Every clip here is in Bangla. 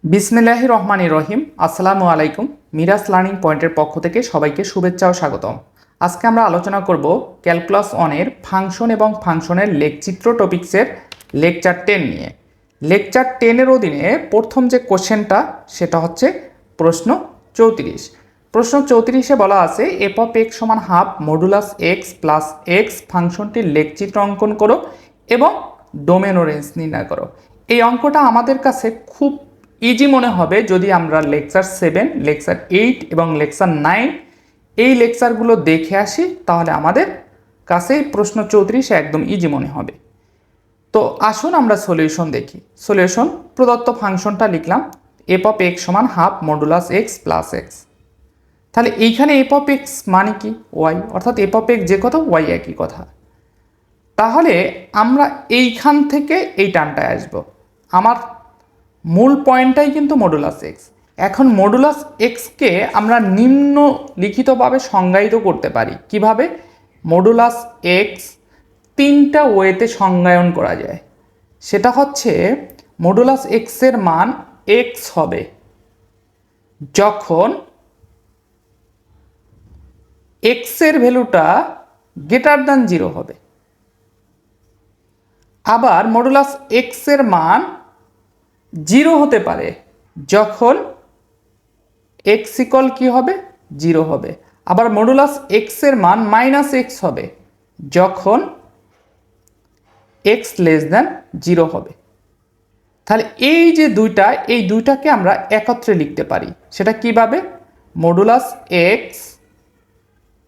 বিসমিল্লাহির রহমানির রহিম। আসসালামু আলাইকুম। মিরাজ লার্নিং পয়েন্টের পক্ষ থেকে সবাইকে শুভেচ্ছা ও স্বাগতম। আজকে আমরা আলোচনা করব ক্যালকুলাস 1-এর ফাংশন এবং ফাংশনের লেখচিত্র টপিক্সের লেকচার 10 নিয়ে। লেকচার 10-এর অধীনে প্রথম যে কোশ্চেনটা সেটা হচ্ছে প্রশ্ন 34। প্রশ্ন 34-এ বলা আছে এফ অফ এক্স সমান half modulus x plus x ফাংশনটির লেখচিত্র অঙ্কন করো এবং ডোমেন ও রেঞ্জ নির্ণয় করো। এই অঙ্কটা আমাদের কাছে খুব ইজি মনে হবে যদি আমরা লেকচার 7, লেকচার 8 এবং লেকচার 9 এই লেকচারগুলো দেখে আসি, তাহলে আমাদের কাছে প্রশ্ন 34 একদম ইজি মনে হবে। তো আসুন আমরা সলিউশন দেখি। সলিউশন, প্রদত্ত ফাংশনটা লিখলাম এফ অফ এক্স সমান half modulus x plus x. তাহলে এইখানে এফ অফ এক্স মানে কি ওয়াই, অর্থাৎ এফ অফ এক্স যে কথা ওয়াই একই কথা। তাহলে আমরা এইখান থেকে এই টানটায় আসব। আমার মূল পয়েন্টটাই কিন্তু মডুলাস এক্স। এখন মডুলাস এক্সকে আমরা নিম্নলিখিতভাবে সংজ্ঞায়িত করতে পারি। কিভাবে? মডুলাস এক্স তিনটা ওয়েতে সংজ্ঞায়ন করা যায়। সেটা হচ্ছে মডুলাস এক্সের মান এক্স হবে যখন এক্সের ভ্যালুটা গ্রেটার দ্যান 0 হবে। আবার মডুলাস এক্সের মান 0 হতে পারে যখন এক্স ইকুয়াল কি হবে 0 হবে। আবার মডুলাস এক্সের মান মাইনাস এক্স হবে যখন এক্স লেস দ্যান 0 হবে। তাহলে এই যে এই দুইটাকে আমরা একত্রে লিখতে পারি। সেটা কিভাবে? মডুলাস এক্স,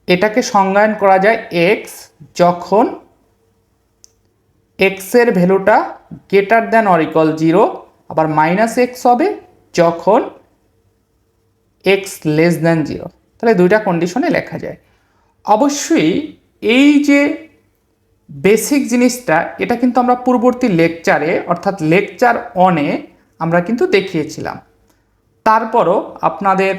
এটাকে সংজ্ঞায়ন করা যায় এক্স যখন এক্সের ভ্যালুটা গ্রেটার দ্যান অর ইকুয়াল 0, আবার মাইনাস এক্স হবে যখন এক্স লেস দ্যান 0। তাহলে দুইটা কন্ডিশনে লেখা যায়। অবশ্যই এই যে বেসিক জিনিসটা, এটা কিন্তু আমরা পূর্ববর্তী লেকচারে অর্থাৎ লেকচার 1-এ আমরা কিন্তু দেখিয়েছিলাম। তারপরও আপনাদের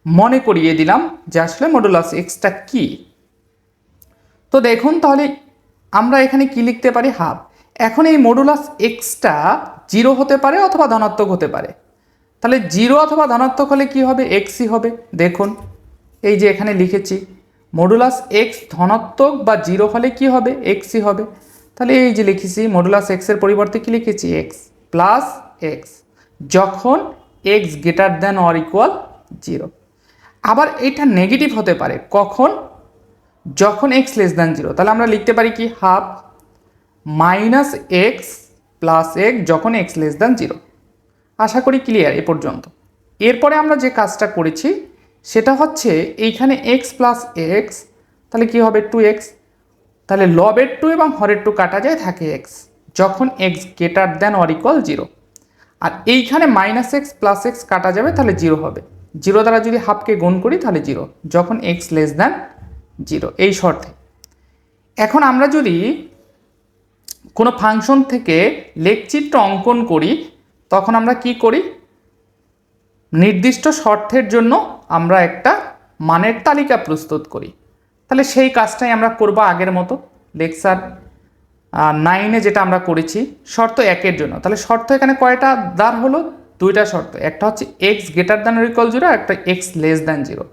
মনে করিয়ে দিলাম যে আসলে মডুলাস এক্সটা কি। তো দেখুন, তাহলে আমরা এখানে কি লিখতে পারি? হাফ। এখন এই মডুলাস এক্সটা 0 হতে পারে অথবা ধনাত্মক হতে পারে। তাহলে 0 অথবা ধনাত্মক হলে কি হবে? এক্সই হবে। দেখুন এই যে এখানে লিখেছি মডুলাস এক্স ধনাত্মক বা 0 হলে কি হবে? এক্সই হবে। তাহলে এই যে লিখেছি মডুলাস এক্সের পরিবর্তে কি লিখেছি? এক্স প্লাস এক্স যখন x greater than or equal 0। আবার এটা নেগেটিভ হতে পারে কখন? যখন এক্স লেস দ্যান 0। তাহলে আমরা লিখতে পারি কি? Half minus x plus x যখন এক্স লেস দ্যান 0। আশা করি ক্লিয়ার এ পর্যন্ত। এরপরে আমরা যে কাজটা করেছি সেটা হচ্ছে এইখানে এক্স প্লাস এক্স, তাহলে কি হবে? 2x। তাহলে লবের 2 এবং হরের 2 কাটা যায়, থাকে এক্স যখন x greater than or equal 0। আর এইখানে মাইনাস এক্স প্লাস এক্স কাটা যাবে, তাহলে 0 হবে। 0 দ্বারা যদি হাফকে গুণ করি তাহলে 0 যখন এক্স লেস দ্যান 0, এই শর্তে। এখন আমরা যদি কোনো ফাংশন থেকে লেখচিত্র অঙ্কন করি তখন আমরা কি করি? নির্দিষ্ট শর্তের জন্য আমরা একটা মানের তালিকা প্রস্তুত করি। তাহলে সেই কাজটাই আমরা করব আগের মতো লেকচার 9-এ যেটা আমরা করেছি শর্ত 1-এর জন্য। তাহলে শর্ত এখানে কয়টা দ্বার হলো? দুইটা শর্ত। একটা হচ্ছে x greater than or equal 0, একটা এক্স লেস দ্যান 0।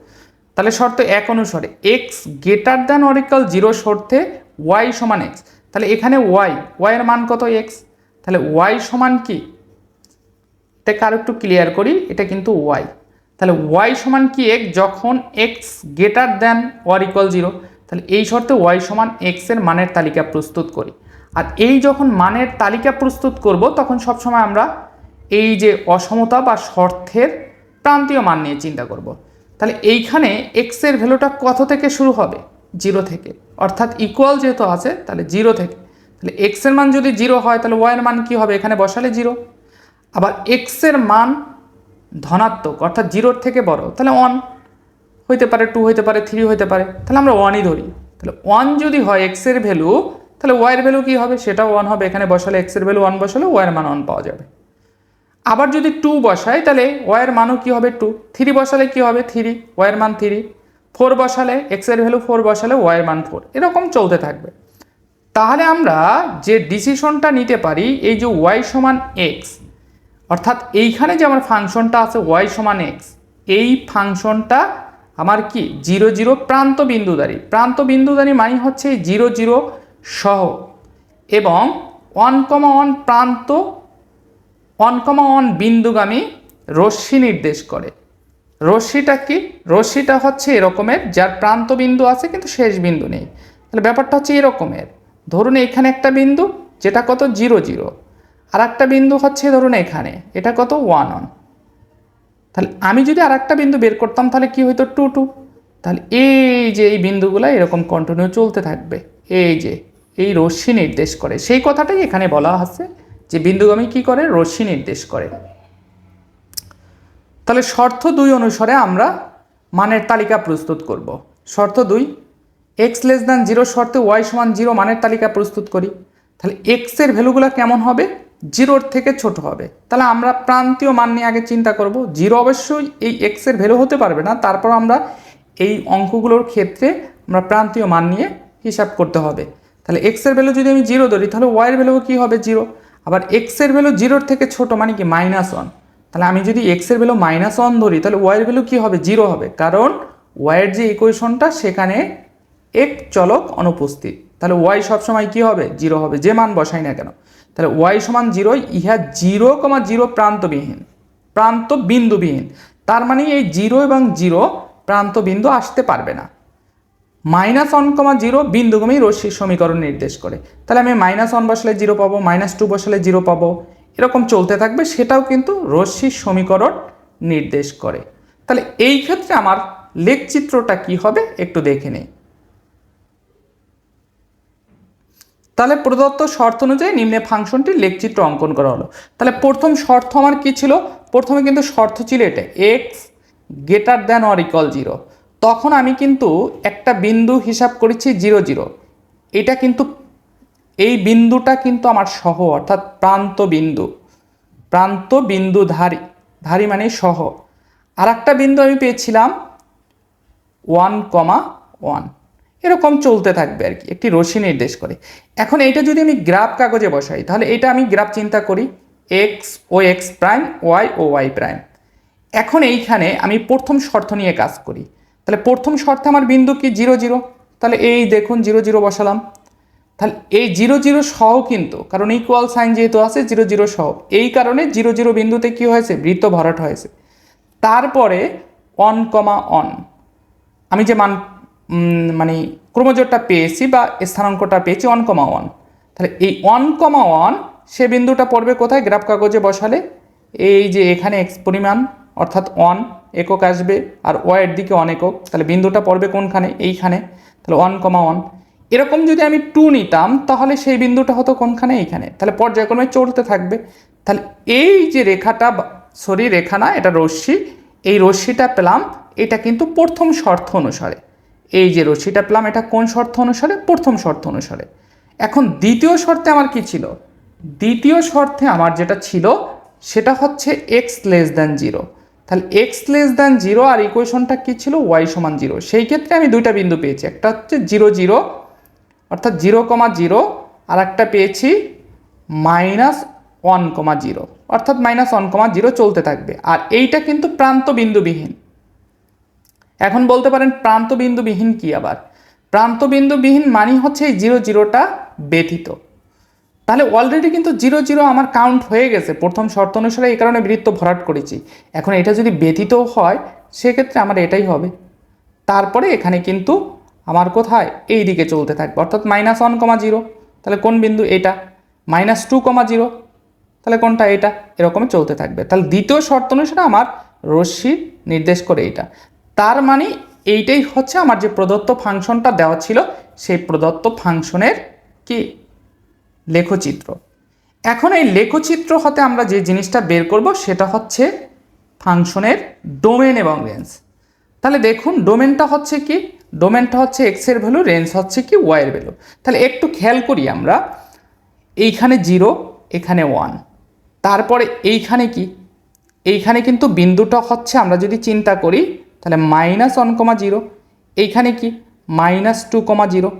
তাহলে শর্ত 1 অনুসারে x greater than or equal 0 শর্তে ওয়াই সমান এক্স। তাহলে এখানে ওয়াই এর মান কত? এক্স। তাহলে ওয়াই সমান কি? এটাকে আরো একটু ক্লিয়ার করি, এটা কিন্তু ওয়াই। তাহলে ওয়াই সমান কি? এক্স যখন x greater than or equal 0। তাহলে এই শর্তে ওয়াই সমান এক্স এর মানের তালিকা প্রস্তুত করি। আর এই যখন মানের তালিকা প্রস্তুত করব তখন সবসময় আমরা এই যে অসমতা বা শর্তের প্রান্তীয় মান নিয়ে চিন্তা করব। তাহলে এইখানে এক্স এর ভ্যালুটা কত থেকে শুরু হবে? 0 থেকে, অর্থাৎ ইকুয়াল যেহেতু আছে তাহলে 0 থেকে। তাহলে এক্স এর মান যদি 0 হয় তাহলে ওয়াই এর মান কি হবে? এখানে বসালে 0। আবার এক্স এর মান ধনাত্মক অর্থাৎ 0-র থেকে বড়, তাহলে 1 হইতে পারে, 2 হইতে পারে, 3 হইতে পারে, তাহলে আমরা 1ই ধরি। তাহলে 1 যদি হয় এক্স এর ভ্যালু, তাহলে ওয়াই এর ভ্যালু কি হবে? সেটাও 1 হবে। এখানে বসালে এক্স এর ভ্যালু 1 বসালে ওয়াই এর মান 1 পাওয়া যাবে। আবার যদি 2 বসাই তাহলে ওয়াই এর মানও কি হবে? 2। 3 বসালে কি হবে? 3, ওয়াই এর মান 3। 4 বসালে এক্স এর ভ্যালু 4 বসালে ওয়াই এর মান 4, এরকম চলতে থাকবে। তাহলে আমরা যে ডিসিশনটা নিতে পারি এই যে ওয়াই সমান এক্স অর্থাৎ এইখানে যে আমার ফাংশনটা আছে ওয়াই সমান এক্স, এই ফাংশনটা আমার কি 0 0 প্রান্ত বিন্দুদারী। প্রান্ত বিন্দুদারী মানে হচ্ছে 0 0 সহ এবং 1,1 প্রান্ত 1,1 বিন্দুগামী রশ্মি নির্দেশ করে। রশ্মিটা কি? রশ্মিটা হচ্ছে এরকমের যার প্রান্ত বিন্দু আছে কিন্তু শেষ বিন্দু নেই। তাহলে ব্যাপারটা হচ্ছে এরকমের, ধরুন এখানে একটা বিন্দু যেটা কত 0 0, আর একটা বিন্দু হচ্ছে ধরুন এখানে, এটা কত 1 1। তাহলে আমি যদি আর একটা বিন্দু বের করতাম তাহলে কি হইতো 2 2। তাহলে এই যে এই বিন্দুগুলো এরকম কন্টিনিউ চলতে থাকবে, এই যে এই রশ্মি নির্দেশ করে, সেই কথাটাই এখানে বলা আছে যে বিন্দুগামী কি করে, রশ্মি নির্দেশ করে। তাহলে শর্ত 2 অনুসারে আমরা মানের তালিকা প্রস্তুত করব। শর্ত 2, x < 0 শর্তে y সমান 0 মানের তালিকা প্রস্তুত করি। তাহলে x এর ভ্যালুগুলো কেমন হবে? 0-র থেকে ছোট হবে। তাহলে আমরা প্রান্তীয় মান নিয়ে আগে চিন্তা করব। 0 অবশ্যই এই x এর ভ্যালু হতে পারবে না, তারপর আমরা এই অঙ্কগুলোর ক্ষেত্রে আমরা প্রান্তীয় মান নিয়ে হিসাব করতে হবে। তাহলে x এর ভ্যালু যদি আমি 0 ধরি তাহলে y এর ভ্যালু কি হবে 0। আবার x এর ভ্যালু 0-র থেকে ছোট মানে কি -1। তাহলে আমি যদি x এর ভ্যালু -1 ধরি তাহলে y এর ভ্যালু কি হবে 0 হবে, কারণ y এর যে ইকুয়েশনটা সেখানে এক চলক অনুপস্থিত। তাহলে y সবসময় কি হবে 0 হবে, যে মান বসাই না কেন। তাহলে y সমান 0, ইহা 0,0 প্রান্তবিহীন, প্রান্ত বিন্দুবিহীন। তার মানে এই 0 এবং 0 প্রান্ত বিন্দু আসতে পারবে না। -1,0 বিন্দুগামী রশ্মির সমীকরণ নির্দেশ করে। তাহলে আমি -1 বসালে 0 পাবো, -2 বসালে 0 পাবো, এরকম চলতে থাকবে, সেটাও কিন্তু রশ্মির সমীকরণ নির্দেশ করে। তাহলে এই ক্ষেত্রে আমার লেখচিত্রটা কি হবে একটু দেখে নেই। তাহলে প্রদত্ত শর্ত অনুযায়ী নিম্নে ফাংশনটির লেখচিত্র অঙ্কন করা হলো। তাহলে প্রথম শর্ত আমার কি ছিল? প্রথমে কিন্তু শর্ত ছিল এটা, x > 0। তখন আমি কিন্তু একটা বিন্দু হিসাব করেছি 0 0। এটা কিন্তু এই বিন্দুটা কিন্তু আমার সহ, অর্থাৎ প্রান্ত বিন্দু, প্রান্ত বিন্দু ধারী, ধারী মানে সহ। আর একটা বিন্দু আমি পেয়েছিলাম 1,1, এরকম চলতে থাকবে আর কি, একটি রশ্মি নির্দেশ করে। এখন এইটা যদি আমি গ্রাফ কাগজে বসাই তাহলে এটা আমি গ্রাফ চিন্তা করি, এক্স ও এক্স প্রাইম, ওয়াই ও ওয়াই প্রাইম। এখন এইখানে আমি প্রথম শর্ত নিয়ে কাজ করি। তাহলে প্রথম শর্তে আমার বিন্দু কি 0 0। তাহলে এই দেখুন 0 0 বসালাম। তাহলে এই 0 0 সহ কিন্তু, কারণ ইকুয়াল সাইন যেহেতু আছে 0 0 সহ, এই কারণে 0 0 বিন্দুতে কি হয়েছে, বৃত্ত ভরাট হয়েছে। তারপরে 1,1 আমি যে মান মানে ক্রমজোরটা পেয়েছি বা স্থানাঙ্কটা পেয়েছি 1,1। তাহলে এই 1,1 সে বিন্দুটা পড়বে কোথায়? গ্রাফ কাগজে বসালে এই যে এখানে x পরিমাণ অর্থাৎ 1 একক আসবে, আর y এর দিকে 1 একক। তাহলে বিন্দুটা পড়বে কোনখানে? এইখানে। তাহলে 1,1। এরকম যদি আমি 2 নিতাম তাহলে সেই বিন্দুটা হতো কোনখানে? এইখানে। তাহলে পর্যায়ক্রমে চলতে থাকবে। তাহলে এই যে রেখাটা, সরি রেখা না, এটা রশ্মি, এই রশ্মিটা পেলাম, এটা কিন্তু প্রথম শর্ত অনুসারে। এই যে রশ্মিটা পেলাম এটা কোন শর্ত অনুসারে? প্রথম শর্ত অনুসারে। এখন দ্বিতীয় শর্তে আমার কি ছিল? দ্বিতীয় শর্তে আমার যেটা ছিল সেটা হচ্ছে x < 0। তাহলে x < 0 আর ইকুয়েশনটা কি ছিল? y সমান 0। সেই ক্ষেত্রে আমি দুইটা বিন্দু পেয়েছি, একটা হচ্ছে 0 0 অর্থাৎ 0,0, আর একটা পেয়েছি -1,0 অর্থাৎ -1,0 চলতে থাকবে। আর এইটা কিন্তু প্রান্ত বিন্দুবিহীন। এখন বলতে পারেন প্রান্ত বিন্দুবিহীন কি? আবার প্রান্ত বিন্দুবিহীন মানে হচ্ছে এই 0 0টা ব্যতীত। তাহলে অলরেডি কিন্তু 0 0 আমার কাউন্ট হয়ে গেছে প্রথম শর্ত অনুসারে, এই কারণে বৃত্ত ভরাট করেছি। এখন এটা যদি ব্যতীত হয় সেক্ষেত্রে আমার এটাই হবে। তারপরে এখানে কিন্তু আমার কোথায়? এই দিকে চলতে থাকবে, অর্থাৎ -1,0। তাহলে কোন বিন্দু? এটা। -2,0, তাহলে কোনটা? এটা। এরকমই চলতে থাকবে। তাহলে দ্বিতীয় শর্ত অনুসারে আমার রশ্মি নির্দেশ করে এইটা। তার মানে এইটাই হচ্ছে আমার যে প্রদত্ত ফাংশনটা দেওয়া ছিল সেই প্রদত্ত ফাংশনের কি লেখচিত্র। এখন এই লেখচিত্র হতে আমরা যে জিনিসটা বের করব সেটা হচ্ছে ফাংশনের ডোমেন এবং রেঞ্জ। তাহলে দেখুন ডোমেনটা হচ্ছে কি? ডোমেনটা হচ্ছে এক্স এর ভ্যালু, রেঞ্জ হচ্ছে কি ওয়াই এর ভ্যালু। তাহলে একটু খেয়াল করি আমরা, এইখানে 0, এখানে 1, তারপরে এইখানে কি? এইখানে কিন্তু বিন্দুটা হচ্ছে, আমরা যদি চিন্তা করি তাহলে -1,0, এইখানে কি? -2,0,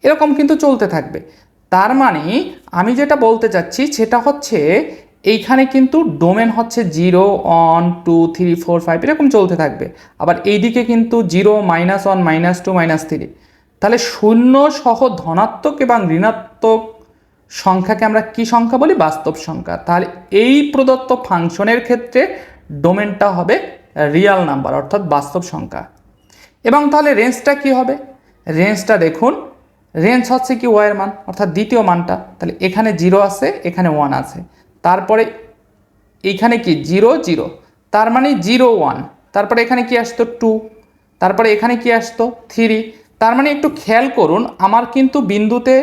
এরকম কিন্তু চলতে থাকবে। তার মানে আমি যেটা বলতে চাচ্ছি সেটা হচ্ছে এইখানে কিন্তু ডোমেন হচ্ছে 0, 1, 2, 3, 4, 5 এরকম চলতে থাকবে। আবার এইদিকে কিন্তু 0, -1, -2, -3। তাহলে শূন্য সহ ধনাত্মক এবং ঋণাত্মক সংখ্যাকে আমরা কি সংখ্যা বলি? বাস্তব সংখ্যা। তাহলে এই প্রদত্ত ফাংশনের ক্ষেত্রে ডোমেনটা হবে রিয়াল নাম্বার অর্থাৎ বাস্তব সংখ্যা। এবং তাহলে রেঞ্জটা কি হবে? রেঞ্জটা দেখুন, রেঞ্জ হচ্ছে কি ওয়াইয়ের মান অর্থাৎ দ্বিতীয় মানটা। তাহলে এখানে 0 আছে, এখানে 1 আছে, তারপরে এইখানে কি 0, 0, তার মানে 0, 1, তারপরে এখানে কি আসতো 2, তারপরে এখানে কি আসতো 3। তার মানে একটু খেয়াল করুন, আমার কিন্তু বিন্দুতে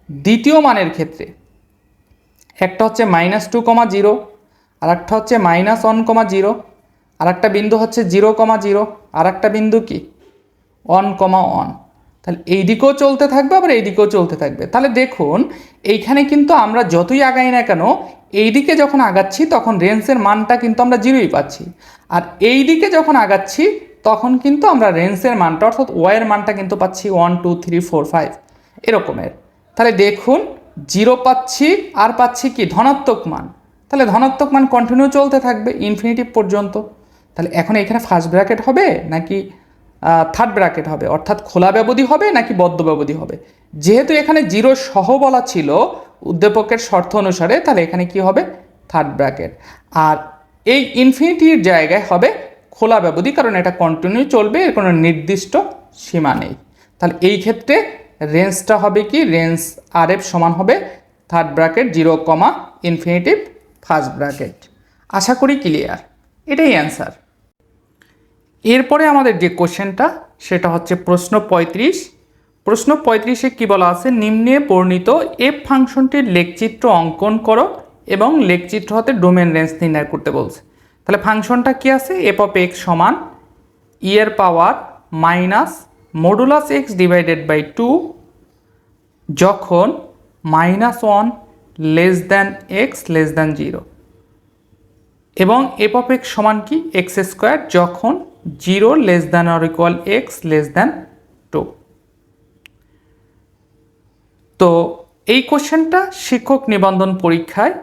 দ্বিতীয় মানের ক্ষেত্রে একটা হচ্ছে -2, 0, আর একটা হচ্ছে -1, 0, আর একটা বিন্দু হচ্ছে 0, 0, আর একটা বিন্দু কি 1, 1। তাহলে এই দিকেও চলতে থাকবে, আবার এই দিকেও চলতে থাকবে। তাহলে দেখুন এইখানে কিন্তু আমরা যতই আগাই না কেন, এই দিকে যখন আগাচ্ছি তখন রেঞ্জের মানটা কিন্তু আমরা 0ই পাচ্ছি, আর এই দিকে যখন আগাচ্ছি তখন কিন্তু আমরা রেঞ্জের মানটা অর্থাৎ ওয়াইয়ের মানটা কিন্তু পাচ্ছি 1, 2, 3, 4, 5 এরকমের। তাহলে দেখুন 0 পাচ্ছি, আর পাচ্ছি কি ধনাত্মক মান। তাহলে ধনাত্মক মান কন্টিনিউ চলতে থাকবে ইনফিনিটিভ পর্যন্ত। তাহলে এখন এখানে ফার্স্ট ব্র্যাকেট হবে নাকি থার্ড ব্র্যাকেট হবে, অর্থাৎ খোলা ব্যবধি হবে নাকি বদ্ধ ব্যবধি হবে? যেহেতু এখানে 0 সহ বলা ছিল উদ্দীপকের শর্ত অনুসারে, তাহলে এখানে কি হবে? Third bracket. আর এই ইনফিনিটির জায়গায় হবে খোলা ব্যবধি, কারণ এটা কন্টিনিউ চলবে, এর কোনো নির্দিষ্ট সীমা নেই। তাহলে এই ক্ষেত্রে রেঞ্জটা হবে কি? রেঞ্জ আর এফ সমান হবে third bracket 0, infinity first bracket. আশা করি ক্লিয়ার, এটাই অ্যান্সার। এরপরে আমাদের যে কোশ্চেনটা সেটা হচ্ছে প্রশ্ন 35। প্রশ্ন 35-এ কী বলা আছে? নিম্নে বর্ণিত এফ ফাংশনটির লেখচিত্র অঙ্কন করো এবং লেখচিত্র হতে ডোমেন রেঞ্জ নির্ণয় করতে বলছে। তাহলে ফাংশনটা কি আছে? এফ অফ এক্স সমান এর power minus modulus x divided by 2 যখন -1 less than x less than 0, এবং এফ অফ এক্স সমান কি? এক্স স্কোয়ার যখন 0 less than or equal x less than 2। তো এই কোশ্চেনটা শিক্ষক নিবন্ধন পরীক্ষায়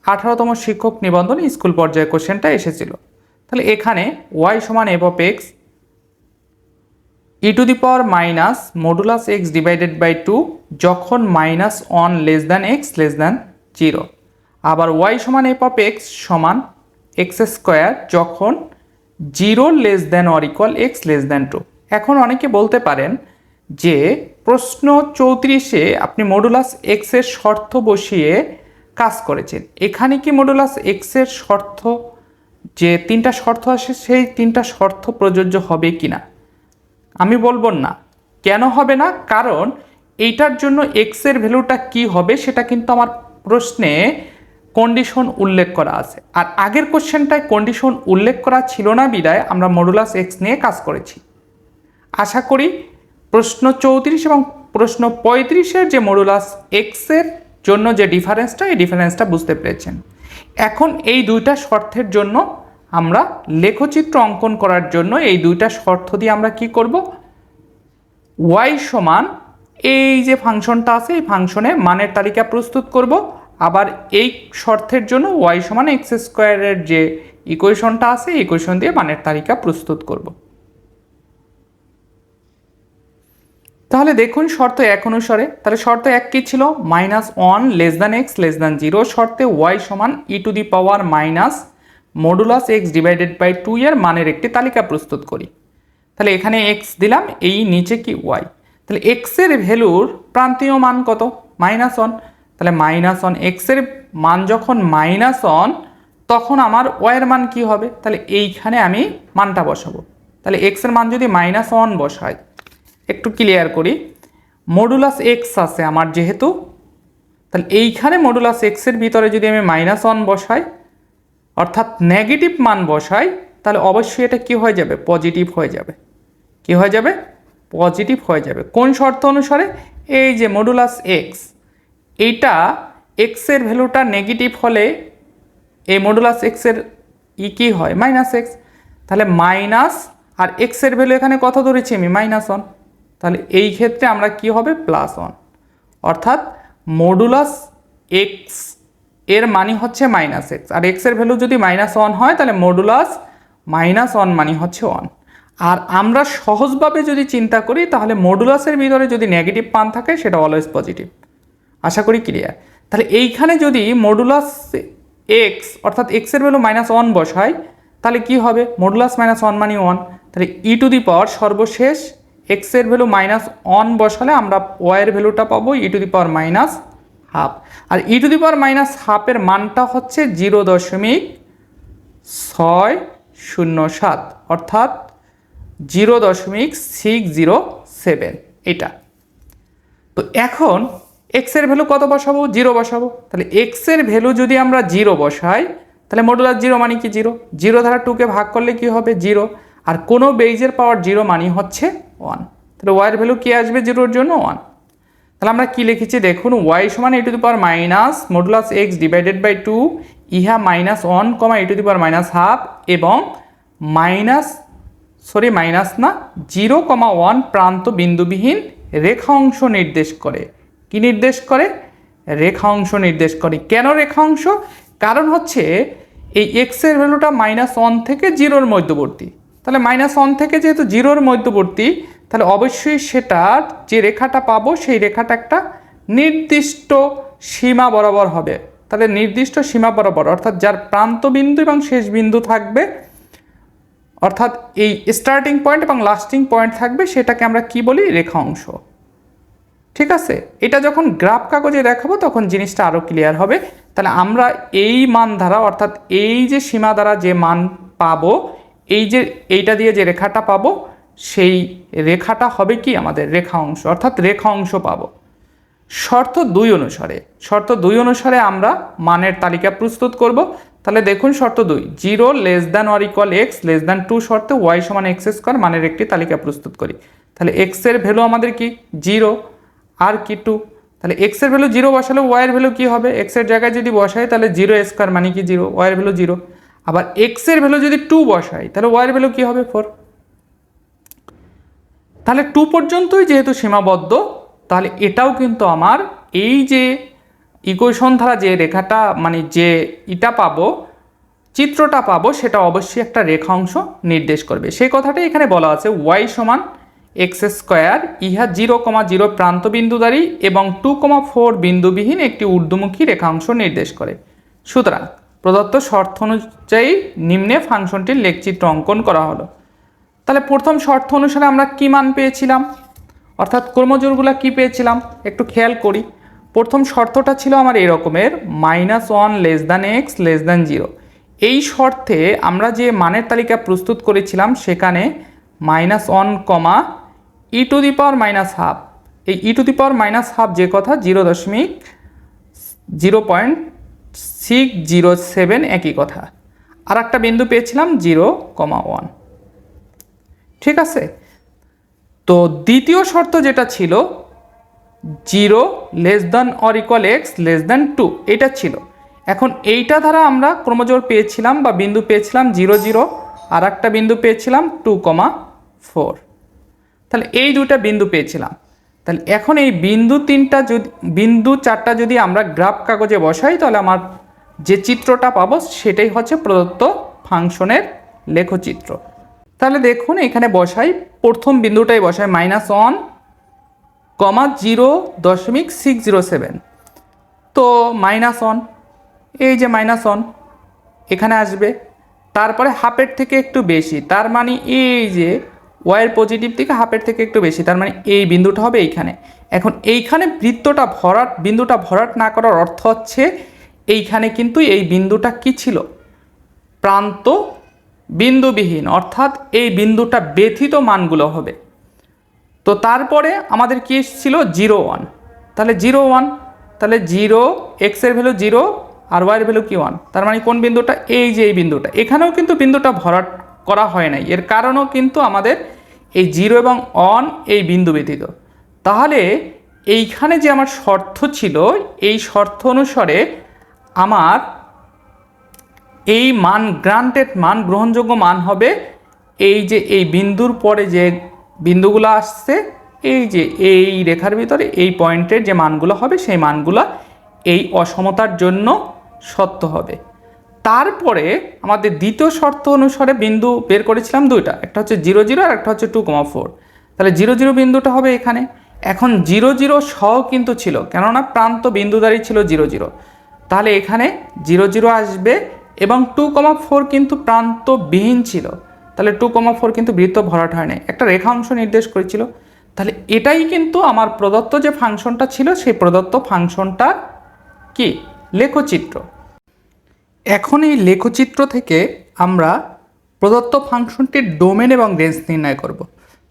18তম শিক্ষক নিবন্ধন স্কুল পর্যায়ে কোশ্চেনটা এসেছিল। তাহলে এখানে ওয়াই সমান f of x e to the power minus modulus x divided by 2 যখন -1 less than x less than 0, আবার ওয়াই সমান এফ অফ এক্স সমান এক্স স্কোয়ার যখন 0 less than or equal x less than 2। এখন অনেকে বলতে পারেন যে প্রশ্ন 34-এ আপনি মডুলাস এক্সের শর্ত বসিয়ে কাজ করেছেন, এখানে কি মডুলাস এক্সের শর্ত যে 3টা শর্ত আসে সেই 3টা শর্ত প্রযোজ্য হবে কি না? আমি বলবো না। কেন হবে না? কারণ এইটার জন্য এক্সের ভ্যালুটা কি হবে সেটা কিন্তু আমার প্রশ্নে কন্ডিশন উল্লেখ করা আছে, আর আগের কোশ্চেনটায় কন্ডিশন উল্লেখ করা ছিল না বিদায় আমরা মডুলাস এক্স নিয়ে কাজ করেছি। আশা করি প্রশ্ন 34 এবং প্রশ্ন 35-এর যে মডুলাস এক্সের জন্য যে ডিফারেন্সটা, এই ডিফারেন্সটা বুঝতে পেরেছেন। এখন এই দুইটা শর্তের জন্য আমরা লেখচিত্র অঙ্কন করার জন্য এই দুইটা শর্ত দিয়ে আমরা কি করব? ওয়াই সমান এই যে ফাংশনটা আছে এই ফাংশনের মানের তালিকা প্রস্তুত করব, আবার এই শর্তের জন্য ওয়াই সমান এক্স স্কোয়ারের যে ইকুয়েশনটা আছে এই ইকুয়েশন দিয়ে মানের তালিকা প্রস্তুত করব। তাহলে দেখুন শর্ত 1 অনুসারে, তাহলে শর্ত 1 কি ছিল? -1 less than x less than 0 শর্তে ওয়াই সমান e to the power minus modulus x divided by 2 এর মানের একটি তালিকা প্রস্তুত করি। তাহলে এখানে এক্স দিলাম, এই নিচে কি ওয়াই। তাহলে এক্সের ভ্যালুর প্রান্তীয় মান কত? -1। তাহলে -1 এক্সের মান যখন -1 তখন আমার ওয়াইয়ের মান কি হবে? তাহলে এইখানে আমি মানটা বসাবো। তাহলে এক্সের মান যদি -1 বসাই, একটু ক্লিয়ার করি, মডুলাস এক্স আছে আমার যেহেতু, তাহলে এইখানে মডুলাস এক্সের ভিতরে যদি আমি -1 বসাই অর্থাৎ নেগেটিভ মান বসাই, তাহলে অবশ্যই এটা কি হয়ে যাবে? পজিটিভ হয়ে যাবে। কি হয়ে যাবে? পজিটিভ হয়ে যাবে। কোন শর্ত অনুসারে? এই যে মডুলাস এক্স, এইটা এক্সের ভ্যালুটা নেগেটিভ হলে এই মডুলাস এক্সের কি হয়? -x। তাহলে মাইনাস আর এক্সের ভ্যালু এখানে কত ধরেছি আমি? -1। তাহলে এই ক্ষেত্রে আমরা কি হবে? +1। অর্থাৎ মডুলাস এক্স এর মানি হচ্ছে মাইনাস এক্স, আর এক্সের ভ্যালু যদি -1 হয় তাহলে মডুলাস -1 মানি হচ্ছে 1। আর আমরা সহজভাবে যদি চিন্তা করি তাহলে মডুলাসের ভিতরে যদি নেগেটিভ মান থাকে সেটা অলওয়েজ পজিটিভ। আশা করি ক্লিয়ার। তাহলে এইখানে যদি মডুলাস এক্স অর্থাৎ এক্সের ভ্যালু -1 বসাই তাহলে কি হবে, মডুলাস -1 মানে 1, তাহলে ই টু দি পাওয়ার সর্বশেষ এক্সের ভ্যালু -1 বসালে আমরা ওয়াইয়ের ভ্যালুটা পাবো ই to the power -1/2, R E to the পাওয়ার -1/2 এর মানটা হচ্ছে 0.607 অর্থাৎ 0.607 এটা। তো এখন এক্সের ভ্যালু কত বসাবো, 0 বসাবো। তাহলে এক্সের ভ্যালু যদি আমরা 0 বসাই তাহলে মডুলাস 0 মানে কি 0, 0 দ্বারা 2কে ভাগ করলে কি হবে 0, আর কোনো বেজের পাওয়ার 0 মানে হচ্ছে 1। তাহলে ওয়াইয়ের ভ্যালু কি আসবে 0-এর জন্য 1। তাহলে আমরা কি লিখেছি দেখুন, ওয়াই সমান e to the power minus modulus x divided by 2 ইহা -1, ই টু দি পাওয়ার -1/2 এবং মাইনাস না 0,1 প্রান্ত বিন্দুবিহীন রেখা অংশ নির্দেশ করে। কি নির্দেশ করে, রেখা অংশ নির্দেশ করে। কেন রেখা অংশ, কারণ হচ্ছে এই এক্সের ভ্যালুটা -1 থেকে 0-এর মধ্যবর্তী, তাহলে -1 থেকে যেহেতু 0-এর মধ্যবর্তী তাহলে অবশ্যই সেটার যে রেখাটা পাবো সেই রেখাটা একটা নির্দিষ্ট সীমা বরাবর হবে। তাহলে নির্দিষ্ট সীমা বরাবর অর্থাৎ যার প্রান্ত বিন্দু এবং শেষ বিন্দু থাকবে, অর্থাৎ এই স্টার্টিং পয়েন্ট এবং লাস্টিং পয়েন্ট থাকবে, সেটাকে আমরা কি বলি, রেখা অংশ। ঠিক আছে, এটা যখন গ্রাফ কাগজে দেখাবো তখন জিনিসটা আরও ক্লিয়ার হবে। তাহলে আমরা এই মান দ্বারা অর্থাৎ এই যে সীমা দ্বারা যে মান পাবো, এইটা দিয়ে যে রেখাটা পাবো সেই রেখাটা হবে কি আমাদের রেখা অংশ, অর্থাৎ রেখা অংশ পাবো। শর্ত 2 অনুসারে আমরা মানের তালিকা প্রস্তুত করব। তাহলে দেখুন শর্ত 2, 0 <= x <2 শর্তে y সমান x² মানের একটি তালিকা প্রস্তুত করি। তাহলে x এর ভ্যালু আমাদের কি 0 আর কি 2, তাহলে x এর ভ্যালু 0 বসালে y এর ভ্যালু কি হবে, x এর জায়গায় যদি বসাই তাহলে 0² মানে কি 0, y এর ভ্যালু 0, আবার x এর ভ্যালু যদি 2 বসাই তাহলে y এর ভ্যালু কি হবে 4। তাহলে 2 পর্যন্তই যেহেতু সীমাবদ্ধ, তাহলে এটাও কিন্তু আমার এই যে ইকুয়েশন দ্বারা যে রেখাটা মানে যে এটা পাবো, চিত্রটা পাবো, সেটা অবশ্যই একটা রেখা অংশ নির্দেশ করবে। সেই কথাটাই এখানে বলা আছে, y সমান x², ইহা 0,0 প্রান্ত বিন্দুদ্বারী এবং 2,4 বিন্দুবিহীন একটি ঊর্ধ্বমুখী রেখাংশ নির্দেশ করে। সুতরাং প্রদত্ত শর্ত অনুযায়ী নিম্নে ফাংশনটির লেখচিত্র অঙ্কন করা হলো। তাহলে প্রথম শর্ত অনুসারে আমরা কি মান পেয়েছিলাম, অর্থাৎ ক্রমজোড়গুলো কি পেয়েছিলাম একটু খেয়াল করি। প্রথম শর্তটা ছিল আমার এরকমের, -1 x <0। এই শর্তে আমরা যে মানের তালিকা প্রস্তুত করেছিলাম সেখানে -1, ই টু দি পাওয়ার -1/2, এই ই টু দি পাওয়ার -1/2 যে কথা 0.607 একই কথা, আর একটা বিন্দু পেয়েছিলাম 0,1। ঠিক আছে, তো দ্বিতীয় শর্ত যেটা ছিল 0 <= x <2 এটা ছিল। এখন এইটা দ্বারা আমরা ক্রমজোড় পেয়েছিলাম বা বিন্দু পেয়েছিলাম 0, 0, আর একটা বিন্দু পেয়েছিলাম 2,4। তাহলে এই দুটা বিন্দু পেয়েছিলাম। তাহলে এখন এই বিন্দু চারটা যদি আমরা গ্রাফ কাগজে বসাই তাহলে আমার যে চিত্রটা পাবো সেটাই হচ্ছে প্রদত্ত ফাংশনের লেখচিত্র। তাহলে দেখুন এখানে বসাই, প্রথম বিন্দুটাই বসাই -1, 0.607, তো -1, এই যে -1 এখানে আসবে, তারপরে হাফের থেকে একটু বেশি, তার মানে এই যে ওয়াইয়ের পজিটিভ থেকে হাফের থেকে একটু বেশি, তার মানে এই বিন্দুটা হবে এইখানে। এখন এইখানে বিন্দুটা ভরাট না করার অর্থ হচ্ছে এইখানে কিন্তু এই বিন্দুটা কি ছিল, প্রান্ত বিন্দুবিহীন, অর্থাৎ এই বিন্দুটা ব্যথিত মানগুলো হবে। তো তারপরে আমাদের কি ছিল 0,1, তাহলে 0,1, তাহলে 0 x এর ভ্যালু 0 আর y এর ভ্যালু কি 1, তার মানে কোন বিন্দুটা, এই যে এই বিন্দুটা। এখানেও কিন্তু বিন্দুটা ভরাট করা হয় নাই, এর কারণও কিন্তু আমাদের এই 0 এবং 1 এই বিন্দু ব্যতীত। তাহলে এইখানে যে আমার শর্ত ছিল, এই শর্ত অনুসারে আমার এই মান গ্রান্টেড মান গ্রহণযোগ্য মান হবে এই যে এই বিন্দুর পরে যে বিন্দুগুলো আসছে, এই যে এই রেখার ভিতরে এই পয়েন্টের যে মানগুলো হবে সেই মানগুলো এই অসমতার জন্য সত্য হবে। তারপরে আমাদের দ্বিতীয় শর্ত অনুসারে বিন্দু বের করেছিলাম দুইটা, একটা হচ্ছে 0 0 আর একটা হচ্ছে 2,4। তাহলে 0 0 বিন্দুটা হবে এখানে। এখন 0 0 সহ কিন্তু ছিল, কেননা প্রান্ত বিন্দুদারই ছিল 0 0। তাহলে এখানে 0 0 আসবে এবং 2,4 কিন্তু প্রান্তবিহীন ছিল। তাহলে 2,4 কিন্তু বৃত্ত ভরাট হয় নাই, একটা রেখা অংশ নির্দেশ করেছিল। তাহলে এটাই কিন্তু আমার প্রদত্ত যে ফাংশনটা ছিল সেই প্রদত্ত ফাংশনটার কি লেখচিত্র। এখন এই লেখচিত্র থেকে আমরা প্রদত্ত ফাংশনটির ডোমেন এবং রেঞ্জ নির্ণয় করব।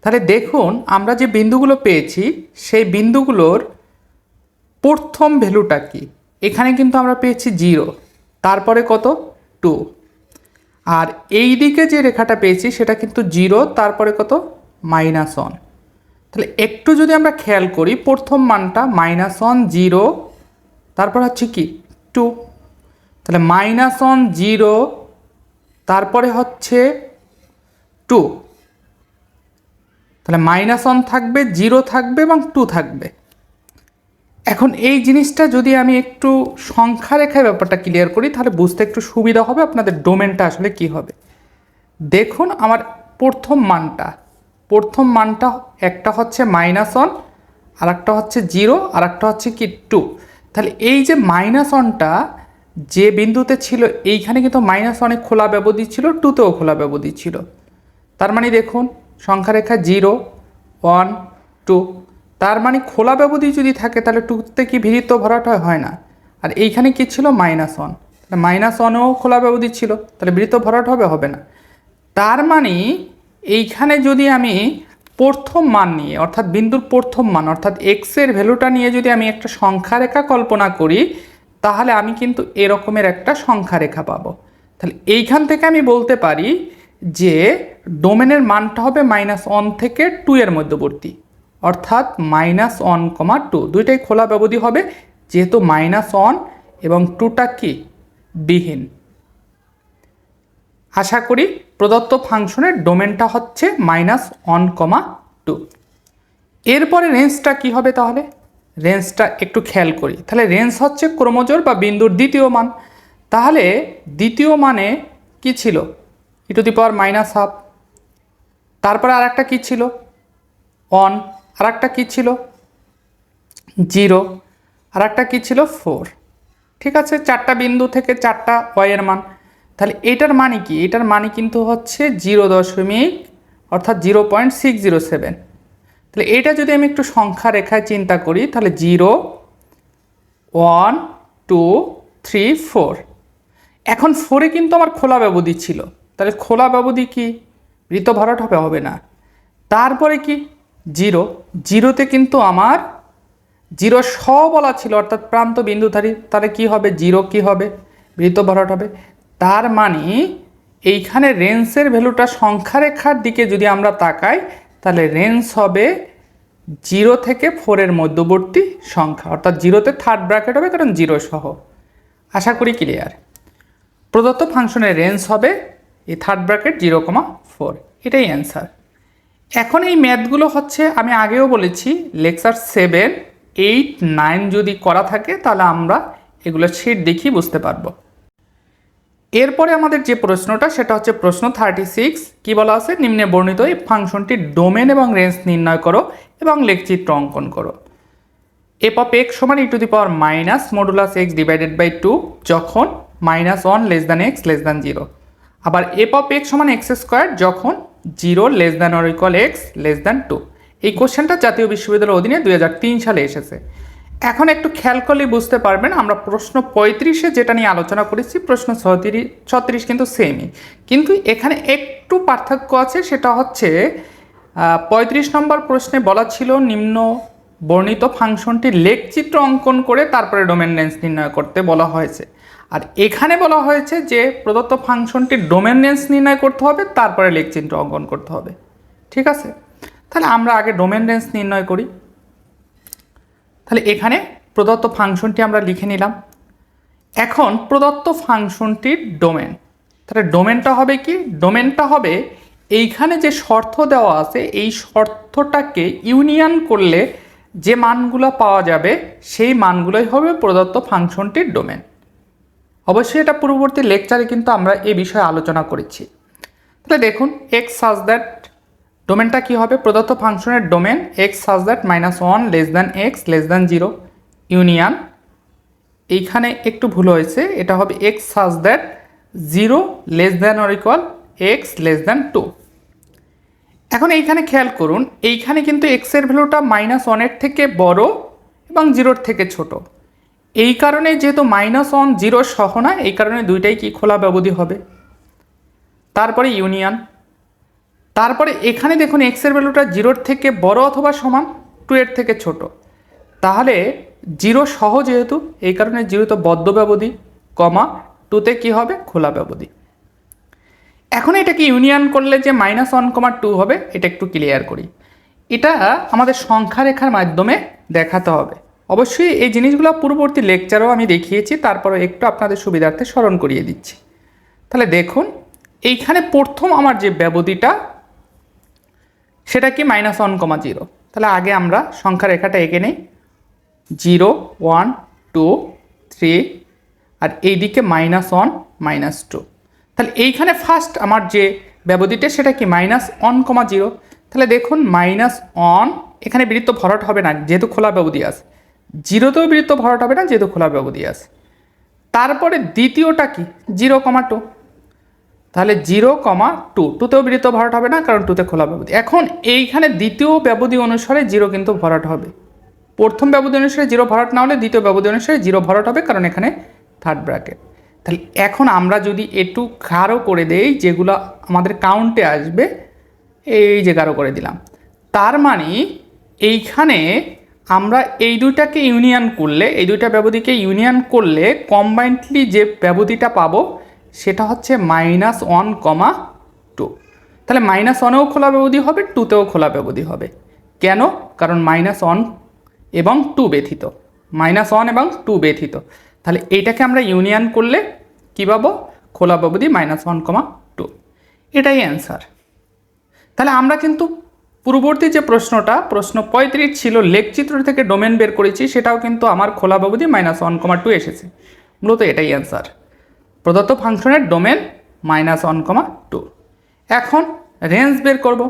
তাহলে দেখুন আমরা যে বিন্দুগুলো পেয়েছি সেই বিন্দুগুলোর প্রথম ভ্যালুটা কি, এখানে কিন্তু আমরা পেয়েছি 0, তারপরে কত 2, আর এই দিকে যে রেখাটা পেয়েছি সেটা কিন্তু 0, তারপরে কত -1। তাহলে একটু যদি আমরা খেয়াল করি প্রথম মানটা -1 0, তারপর হচ্ছে কি 2, তাহলে -1 0, তারপরে হচ্ছে 2, তাহলে -1 থাকবে, 0 থাকবে এবং 2 থাকবে। এখন এই জিনিসটা যদি আমি একটু সংখ্যা রেখায় ব্যাপারটা ক্লিয়ার করি তাহলে বুঝতে একটু সুবিধা হবে আপনাদের ডোমেনটা আসলে কি হবে। দেখুন আমার প্রথম মানটা একটা হচ্ছে -1 আর একটা হচ্ছে 0 আর একটা হচ্ছে কি 2। তাহলে এই যে -1টা যে বিন্দুতে ছিল এইখানে কিন্তু -1 খোলা ব্যবধি ছিল, 2তেও খোলা ব্যবধি ছিল। তার মানে দেখুন সংখ্যা রেখা 0 1 2, তার মানে খোলা ব্যবধি যদি থাকে তাহলে 2তে কি বৃত্ত ভরাট হয় না। আর এইখানে কি ছিল -1, -1ও খোলা ব্যবধি ছিল, তাহলে বৃত্ত ভরাট হবে না। তার মানে এইখানে যদি আমি প্রথম মান নিয়ে অর্থাৎ বিন্দুর প্রথম মান অর্থাৎ এক্সের ভ্যালুটা নিয়ে যদি আমি একটা সংখ্যা রেখা কল্পনা করি তাহলে আমি কিন্তু এরকমের একটা সংখ্যা রেখা পাবো। তাহলে এইখান থেকে আমি বলতে পারি যে ডোমেনের মানটা হবে -1 থেকে 2 এর মধ্যবর্তী, অর্থাৎ -1, 2 দুইটাই খোলা ব্যবধি হবে, যেহেতু -1 এবং 2টা কি বিহীন। আশা করি প্রদত্ত ফাংশনের ডোমেনটা হচ্ছে -1, 2। এরপরে রেঞ্জটা কি হবে, তাহলে রেঞ্জটা একটু খেয়াল করি। তাহলে রেঞ্জ হচ্ছে ক্রমজোড় বা বিন্দুর দ্বিতীয় মান। তাহলে দ্বিতীয় মানে কি ছিল e⁻⁻², তারপরে আর একটা কী ছিল 1, আর একটা কী ছিল 0, আর একটা কী ছিল 4। ঠিক আছে, চারটা বিন্দু থেকে চারটা এর মান। তাহলে এটার মানে কি, এটার মানে কিন্তু হচ্ছে 0 অর্থাৎ 0.607। তাহলে এটা যদি আমি একটু সংখ্যা রেখায় চিন্তা করি তাহলে 0 1 2 3 4। এখন 4-এ কিন্তু আমার খোলা ব্যবধি ছিল, তাহলে খোলা ব্যবধি কি বৃত্ত ভরাট হবে না। তারপরে কি 0তে কিন্তু আমার 0 সহ বলা ছিল অর্থাৎ প্রান্ত বিন্দুধারী, তাহলে কি হবে 0 কি হবে বৃত্ত ভরাট হবে। তার মানে এইখানে রেঞ্জের ভ্যালুটা সংখ্যা রেখার দিকে যদি আমরা তাকাই তাহলে রেঞ্জ হবে 0 থেকে 4-এর মধ্যবর্তী সংখ্যা, অর্থাৎ 0তে থার্ড ব্র্যাকেট হবে কারণ 0 সহ। আশা করি ক্লিয়ার। প্রদত্ত ফাংশনের রেঞ্জ হবে এই থার্ড ব্র্যাকেট 0,4, এটাই অ্যান্সার। এখন এই ম্যাথগুলো হচ্ছে আমি আগেও বলেছি লেকচার 7, 8, 9 যদি করা থাকে তাহলে আমরা এগুলো শিট দেখি বুঝতে পারবো। এরপরে আমাদের যে প্রশ্নটা সেটা হচ্ছে প্রশ্ন 36। কি বলা আছে, নিম্নে বর্ণিত এই ফাংশনটির ডোমেন এবং রেঞ্জ নির্ণয় করো এবং লেখচিত্র অঙ্কন করো। f of x সমান e⁻⁻x / 2 যখন -1 x <0, আবার f of x সমান x² যখন 0 < x <2। এই কোশ্চেনটা জাতীয় বিশ্ববিদ্যালয়ের অধীনে 2003 সালে এসেছে। এখন একটু খেয়াল করলে বুঝতে পারবেন আমরা প্রশ্ন 35-এ যেটা নিয়ে আলোচনা করেছি প্রশ্ন 36 কিন্তু সেমই, কিন্তু এখানে একটু পার্থক্য আছে। সেটা হচ্ছে 35 নম্বর প্রশ্নে বলা ছিল নিম্ন বর্ণিত ফাংশনটির লেখচিত্র অঙ্কন করে তারপরে ডোমেন রেঞ্জ নির্ণয় করতে বলা হয়েছে, আর এখানে বলা হয়েছে যে প্রদত্ত ফাংশনটির ডোমেন রেঞ্জ নির্ণয় করতে হবে তারপরে লেখচিত্র অঙ্কন করতে হবে। ঠিক আছে, তাহলে আমরা আগে ডোমেন রেঞ্জ নির্ণয় করি। তাহলে এখানে প্রদত্ত ফাংশনটি আমরা লিখে নিলাম। এখন প্রদত্ত ফাংশনটির ডোমেন, তাহলে ডোমেনটা হবে কি, ডোমেনটা হবে এইখানে যে শর্ত দেওয়া আছে এই শর্তটাকে ইউনিয়ন করলে যে মানগুলো পাওয়া যাবে সেই মানগুলোই হবে প্রদত্ত ফাংশনটির ডোমেন। অবশ্যই এটা পূর্ববর্তী লেকচারে কিন্তু আমরা এই বিষয়ে আলোচনা করেছি। তাহলে দেখুন এক্স সাজ দ্যাট, ডোমেনটা কি হবে, প্রদত্ত ফাংশনের domain x such that -1 less than x less than 0 union, এইখানে একটু ভুল হয়েছে, এটা হবে x such that 0 less than or equal x less than 2। এখন এইখানে খেয়াল করুন, এইখানে কিন্তু এক্সের ভ্যালুটা -1 থেকে বড় এবং 0 থেকে ছোট, এই কারণে যেহেতু -1 0 সহ না, এই কারণে দুইটাই কি খোলা ব্যবধি হবে। তারপরে ইউনিয়ন, তারপরে এখানে দেখুন এক্সের ভ্যালুটা 0 থেকে বড় অথবা সমান 2 এর থেকে ছোট, তাহলে 0 সহ যেহেতু, এই কারণে 0 তো বদ্ধ ব্যবধি, কমা 2তে কি হবে খোলা ব্যবধি। এখন এটাকে ইউনিয়ন করলে যে -1, 2 হবে, এটা একটু ক্লিয়ার করি। এটা আমাদের সংখ্যা রেখার মাধ্যমে দেখাতে হবে। অবশ্যই এই জিনিসগুলো পূর্ববর্তী লেকচারেও আমি দেখিয়েছি, তারপরে একটু আপনাদের সুবিধার্থে স্মরণ করিয়ে দিচ্ছি। তাহলে দেখুন এইখানে প্রথম আমার যে ব্যবধিটা সেটা কি -1, 0। তাহলে আগে আমরা সংখ্যা রেখাটা এঁকে নেই, 0 1 2 3, আর এইদিকে -1 -2। তাহলে এইখানে ফার্স্ট আমার যে ব্যবধিটা সেটা কি -1, 0। তাহলে দেখুন -1, এখানে বৃত্ত ভরাট হবে না যেহেতু খোলা ব্যবধি আছে, 0তেও বৃত্ত ভরাট হবে না যেহেতু খোলা ব্যবধি আছে। তারপরে দ্বিতীয়টা কি 0, 2, তাহলে 0, 2, 2তেও বৃত্ত ভরাট হবে না কারণ 2তে খোলা ব্যবধি। এখন এইখানে দ্বিতীয় ব্যবধি অনুসারে 0 কিন্তু ভরাট হবে, প্রথম ব্যবধি অনুসারে 0 ভরাট না হলে দ্বিতীয় ব্যবধি অনুসারে 0 ভরাট হবে, কারণ এখানে থার্ড ব্র্যাকেট। তাহলে এখন আমরা যদি একটু গাঢ় করে দেই, যেগুলো আমাদের কাউন্টে আসবে, এই যে গাঢ় করে দিলাম, তার মানে এইখানে আমরা এই দুইটাকে ইউনিয়ন করলে, এই দুইটা ব্যবধিকে ইউনিয়ন করলে কম্বাইন্ডলি যে ব্যবধিটা পাবো সেটা হচ্ছে -1, 2। তাহলে -1এও খোলা ব্যবধি হবে, 2তেও খোলা ব্যবধি হবে। কেন? কারণ -1 এবং 2 ব্যতীত, -1 এবং 2 ব্যতীত। তাহলে এইটাকে আমরা ইউনিয়ন করলে কী পাবো, খোলা ব্যবধি -1, 2। এটাই অ্যান্সার। তাহলে আমরা কিন্তু পূর্ববর্তী যে প্রশ্নটা, প্রশ্ন 35 ছিল, লেখচিত্র থেকে ডোমেন বের করেছি, সেটাও কিন্তু আমার খোলা ব্যবধি -1, 2 এসেছে। মূলত এটাই অ্যান্সার, প্রদত্ত ফাংশনের ডোমেন -1, 2। এখন রেঞ্জ বের করব।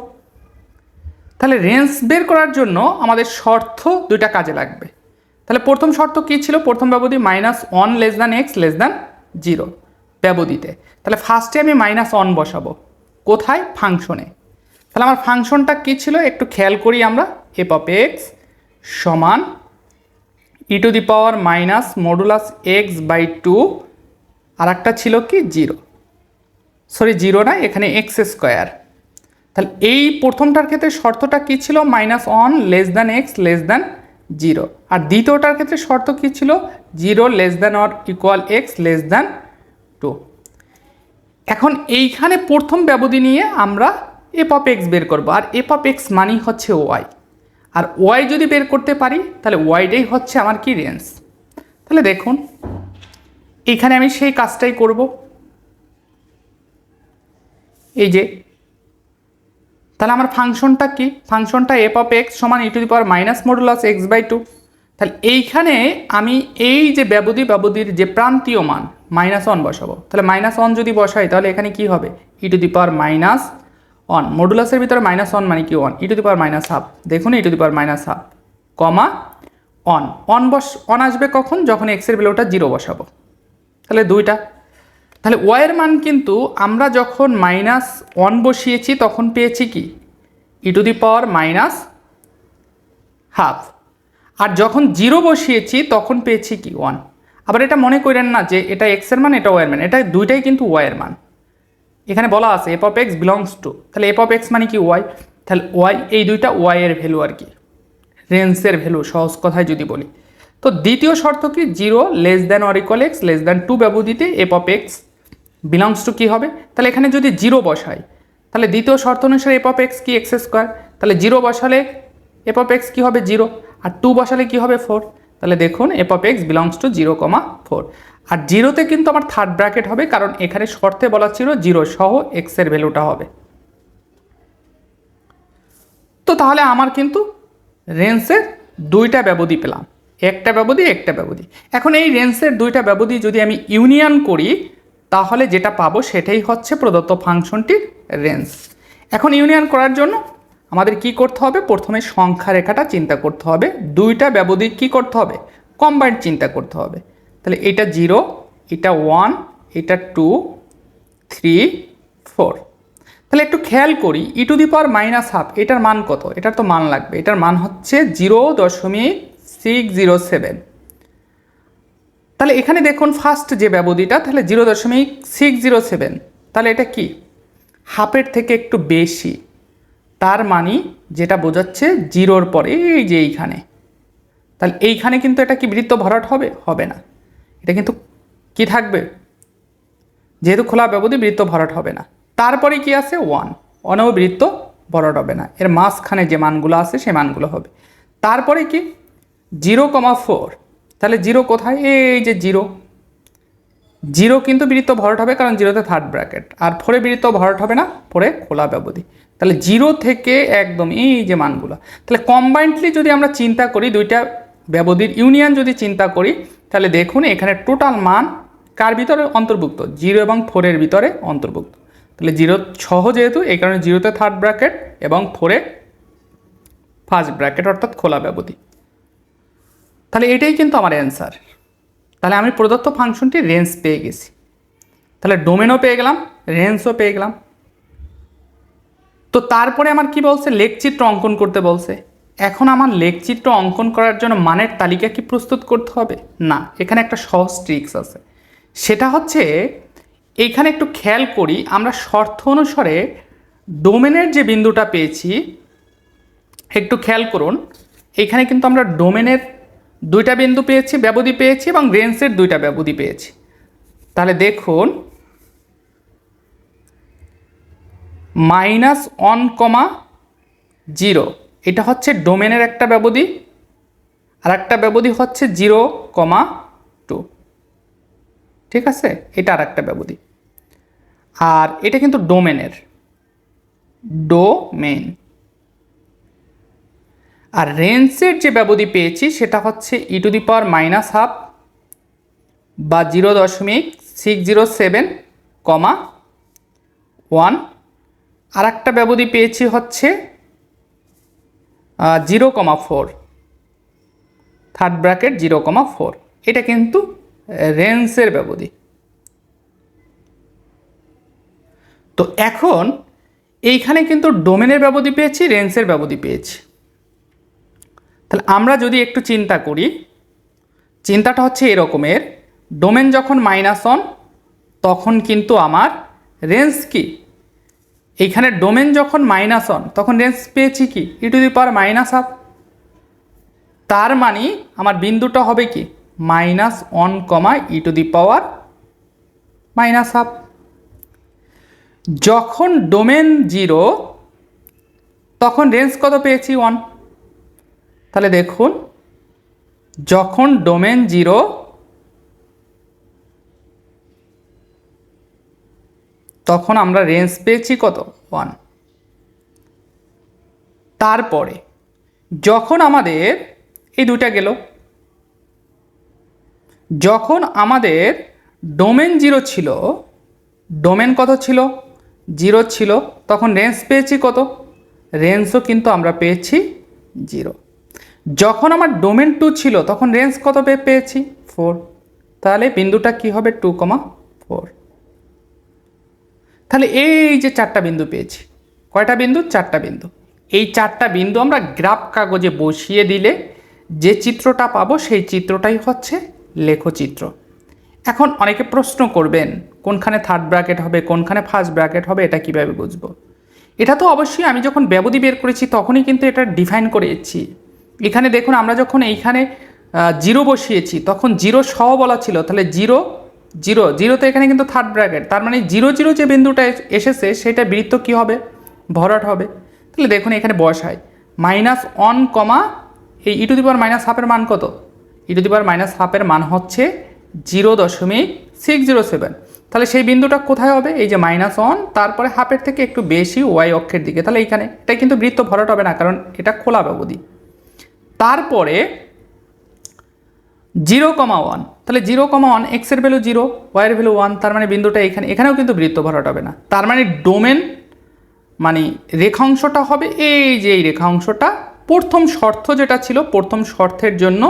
তাহলে রেঞ্জ বের করার জন্য আমাদের শর্ত দুইটা কাজে লাগবে। তাহলে প্রথম শর্ত কী ছিল, প্রথম ব্যবধি -1 less than x less than 0 ব্যবধিতে। তাহলে ফার্স্টে আমি -1 বসাবো, কোথায়, ফাংশনে। তাহলে আমার ফাংশনটা কী ছিল একটু খেয়াল করি আমরা, f(x) সমান e⁻(x/2), আর একটা ছিল কি 0, সরি 0 না, এখানে x²। তাহলে এই প্রথমটার ক্ষেত্রে শর্তটা কী ছিল, -1 less than x less than 0, আর দ্বিতীয়টার ক্ষেত্রে শর্ত কী ছিল, 0 less than or equal x less than 2। এখন এইখানে প্রথম ব্যবধি নিয়ে আমরা f(x) বের করব, আর f(x) মানেই হচ্ছে y, আর y যদি বের করতে পারি তাহলে yটাই হচ্ছে আমার কি, রেঞ্জ। তাহলে দেখুন এইখানে আমি সেই কাজটাই করব, এই যে, তাহলে আমার ফাংশনটা কি, ফাংশনটা f(x) সমান e⁻(x/2). তাহলে এইখানে আমি এই যে ব্যবধির যে প্রান্তীয় মান -1 বসাবো। তাহলে -1 যদি বসাই তাহলে এখানে কি হবে, e⁻(1), মডুলাসের ভিতরে -1 মানে কি 1, e⁻², দেখুন e⁻², কমা 1 আসবে কখন, যখন এক্সের ভ্যালুটা 0 বসাবো। তাহলে দুইটা। তাহলে y এর মান কিন্তু আমরা যখন -1 বসিয়েছি তখন পেয়েছি কি, e⁻², আর যখন 0 বসিয়েছি তখন পেয়েছি কি, 1। আবার এটা মনে করেন না যে এটা x এর মান এটা y এর মান, এটা দুইটাই কিন্তু y এর মান। এখানে বলা আছে f(x) belongs to, তাহলে f(x) মানে কি y, তাহলে y, এই দুইটা y এর ভ্যালু আর কি, রেঞ্জের ভ্যালু সহজ কথায় যদি বলি। তো দ্বিতীয় শর্ত কি, 0 less than or equal x less than 2 ব্যবধিতে f(x) belongs to কি হবে, তাহলে এখানে যদি 0 বসাই তাহলে দ্বিতীয় শর্ত অনুসারে f(x) কি, x², তাহলে 0 বসালে f(x) কি হবে 0, আর 2 বসালে কি হবে 4। তাহলে দেখুন f(x) belongs to 0, 4। আর 0তে কিন্তু আমার থার্ড ব্র্যাকেট হবে, কারণ এখানে শর্তে বলা ছিল 0 সহ এক্স এর ভ্যালুটা হবে। তো তাহলে আমার কিন্তু রেঞ্জের দুইটা ব্যবধি পেলাম, একটা ব্যবধি একটা ব্যবধি। এখন এই রেঞ্জের দুইটা ব্যবধি যদি আমি ইউনিয়ন করি তাহলে যেটা পাবো সেটাই হচ্ছে প্রদত্ত ফাংশনটির রেঞ্জ। এখন ইউনিয়ন করার জন্য আমাদের কি করতে হবে, প্রথমে সংখ্যা রেখাটা চিন্তা করতে হবে, দুইটা ব্যবধি কি করতে হবে, কম্বাইন্ড চিন্তা করতে হবে। তাহলে এটা 0, এটা 1, এটা 2, 3, 4। তাহলে একটু খেয়াল করি e⁻½ এটার মান কত, এটার তো মান লাগবে, এটার মান হচ্ছে 0.607। তাহলে এখানে দেখুন ফার্স্ট যে ব্যবধিটা, তাহলে 0.607, তাহলে এটা কি হাফের থেকে একটু বেশি, তার মানে যেটা বোঝাচ্ছে জিরোর পরে এই যে এইখানে, তাহলে এইখানে কিন্তু এটা কি বৃত্ত ভরাট হবে, হবে না, এটা কিন্তু কি থাকবে, যেহেতু খোলা ব্যবধি বৃত্ত ভরাট হবে না। তারপরে কি আছে 1, অনেও বৃত্ত ভরাট হবে না, এর মাঝখানে যে মানগুলো আছে সেই মানগুলো হবে। তারপরে কি 0,4, তাহলে 0 কোথায়, এই যে 0 কিন্তু বৃত্ত ভরাট হবে কারণ 0তে থার্ড ব্র্যাকেট, আর 4 বৃত্ত ভরাট হবে না, 4 খোলা ব্যবধি। তাহলে 0 থেকে একদম এই যে মানগুলো, তাহলে কম্বাইন্ডলি যদি আমরা চিন্তা করি, দুইটা ব্যবধির ইউনিয়ন যদি চিন্তা করি, তাহলে দেখুন এখানে টোটাল মান কার ভিতরে অন্তর্ভুক্ত, 0 এবং 4 ভিতরে অন্তর্ভুক্ত। তাহলে 0 সহ যেহেতু, এই কারণে 0তে থার্ড ব্র্যাকেট এবং 4 ফার্স্ট ব্র্যাকেট অর্থাৎ খোলা ব্যবধি। তাহলে এটাই কিন্তু আমার অ্যান্সার। তাহলে আমি প্রদত্ত ফাংশনটির রেঞ্জ পেয়ে গেছি, তাহলে ডোমেনও পেয়ে গেলাম, রেঞ্জও পেয়ে গেলাম। তো তারপরে আমার কি বলছে, লেখচিত্র অঙ্কন করতে বলছে। এখন আমার লেখচিত্র অঙ্কন করার জন্য মানের তালিকা কি প্রস্তুত করতে হবে না, এখানে একটা সহজ ট্রিক্স আছে, সেটা হচ্ছে এইখানে একটু খেয়াল করি, আমরা শর্ত অনুসারে ডোমেনের যে বিন্দুটা পেয়েছি, একটু খেয়াল করুন, এখানে কিন্তু আমরা ডোমেনের দুইটা বিন্দু পেয়েছি, ব্যবধি পেয়েছি এবং রেঞ্জের দুইটা ব্যবধি পেয়েছি। তাহলে দেখুন -1,0 এটা হচ্ছে ডোমেনের একটা ব্যবধি, আর একটা ব্যবধি হচ্ছে 0,2, ঠিক আছে, এটা আর একটা ব্যবধি, আর এটা কিন্তু ডোমেনের, ডোমেন। আর রেঞ্জের যে ব্যবধি পেয়েছি সেটা হচ্ছে e⁻½ বা 0.607,1, আর একটা ব্যবধি পেয়েছি হচ্ছে 0,4, থার্ড ব্র্যাকেট 0,4, এটা কিন্তু রেঞ্জের ব্যবধি। তো এখন এইখানে কিন্তু ডোমেনের ব্যবধি পেয়েছি, রেঞ্জের ব্যবধি পেয়েছি। তাহলে আমরা যদি একটু চিন্তা করি, চিন্তাটা হচ্ছে এরকমের, ডোমেন যখন -1 তখন কিন্তু আমার রেঞ্জ কি, এইখানে ডোমেন যখন -1 তখন রেঞ্জ পেয়েছি কি e⁻², তার মানে আমার বিন্দুটা হবে কি -1, e⁻²। যখন ডোমেন 0 তখন রেঞ্জ কত পেয়েছি 1, তাহলে দেখুন যখন ডোমেন 0 তখন আমরা রেঞ্জ পেয়েছি কত 1। তারপরে যখন আমাদের এই দুইটা গেল, যখন আমাদের ডোমেন 0 ছিল, ডোমেন কত ছিল 0 ছিল, তখন রেঞ্জ পেয়েছি কত, রেঞ্জও কিন্তু আমরা পেয়েছি 0। যখন আমার ডোমেন 2 ছিল তখন রেঞ্জ কত পেয়েছি 4, তাহলে বিন্দুটা কি হবে 2,4। তাহলে এই যে 4টা বিন্দু পেয়েছি, কয়টা বিন্দু, 4টা বিন্দু। এই 4টা বিন্দু আমরা গ্রাফ কাগজে বসিয়ে দিলে যে চিত্রটা পাবো সেই চিত্রটাই হচ্ছে লেখচিত্র। এখন অনেকে প্রশ্ন করবেন কোনখানে থার্ড ব্র্যাকেট হবে, কোনখানে ফার্স্ট ব্র্যাকেট হবে, এটা কিভাবে বুঝবো। এটা তো অবশ্যই আমি যখন ব্যবধি বের করেছি তখনই কিন্তু এটা ডিফাইন করেছি। এখানে দেখুন আমরা যখন এইখানে 0 বসিয়েছি তখন 0 সহ বলা ছিল, তাহলে 0 তো এখানে কিন্তু থার্ড ব্র্যাকেট, তার মানে 0,0 যে বিন্দুটা এসেছে সেটা বৃত্ত কি হবে, ভরাট হবে। তাহলে দেখুন এখানে বসাই -1, এই e⁻½ মান কত, e⁻½ মান হচ্ছে 0.607, তাহলে সেই বিন্দুটা কোথায় হবে, এই যে -1, তারপরে হাফের থেকে একটু বেশি ওয়াই অক্ষের দিকে, তাহলে এইখানে এটা কিন্তু বৃত্ত ভরাট হবে না কারণ এটা খোলা ব্যবধি। তারপরে 0,1, তাহলে 0,1 এক্সের ভ্যালু 0, ওয়াইয়ের ভ্যালু 1, তার মানে বিন্দুটা এখানে, এখানেও কিন্তু বৃত্ত ভরাট হবে না। তার মানে ডোমেন মানে রেখাংশটা হবে এই যে এই রেখাংশটা, প্রথম শর্ত যেটা ছিল, প্রথম শর্তের জন্য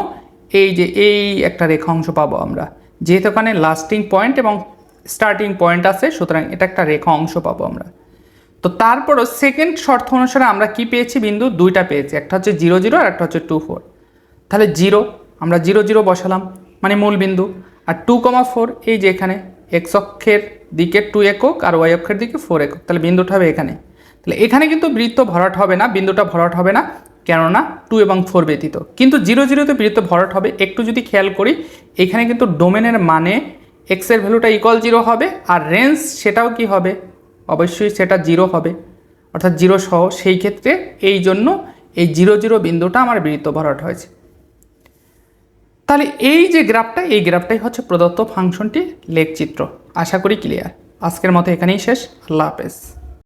এই যে এই একটা রেখাংশ পাবো আমরা, যেহেতু এখানে লাস্টিং পয়েন্ট এবং স্টার্টিং পয়েন্ট আছে, সুতরাং এটা একটা রেখা অংশ পাবো আমরা। তো তারপরও সেকেন্ড শর্ত অনুসারে আমরা কি পেয়েছি, বিন্দু দুইটা পেয়েছি, একটা হচ্ছে 0, 0 আর একটা হচ্ছে 2, 4। তাহলে 0 আমরা 0, 0 বসালাম মানে মূল বিন্দু, আর 2,4 এই যে এখানে এক্স অক্ষের দিকে 2 একক আর ওয়াই অক্ষের দিকে 4 একক, তাহলে বিন্দুটা হবে এখানে। তাহলে এখানে কিন্তু বৃত্ত ভরাট হবে না, বিন্দুটা ভরাট হবে না, কেননা 2 এবং 4 ব্যতীত। কিন্তু 0, 0-তে বৃত্ত ভরাট হবে। একটু যদি খেয়াল করি, এখানে কিন্তু ডোমেনের মানে এক্সের ভ্যালুটা ইকুয়াল 0 হবে, আর রেঞ্জ সেটাও কি হবে, অবশ্যই সেটা 0 হবে, অর্থাৎ 0 সহ। সেই ক্ষেত্রে এই জন্য এই 0, 0 বিন্দুটা আমার বৃত্ত ভরাট হয়েছে। তাহলে এই যে গ্রাফটা, এই গ্রাফটাই হচ্ছে প্রদত্ত ফাংশনটি লেখচিত্র। আশা করি ক্লিয়ার। আজকের মতো এখানেই শেষ। আল্লাহ হাফেজ।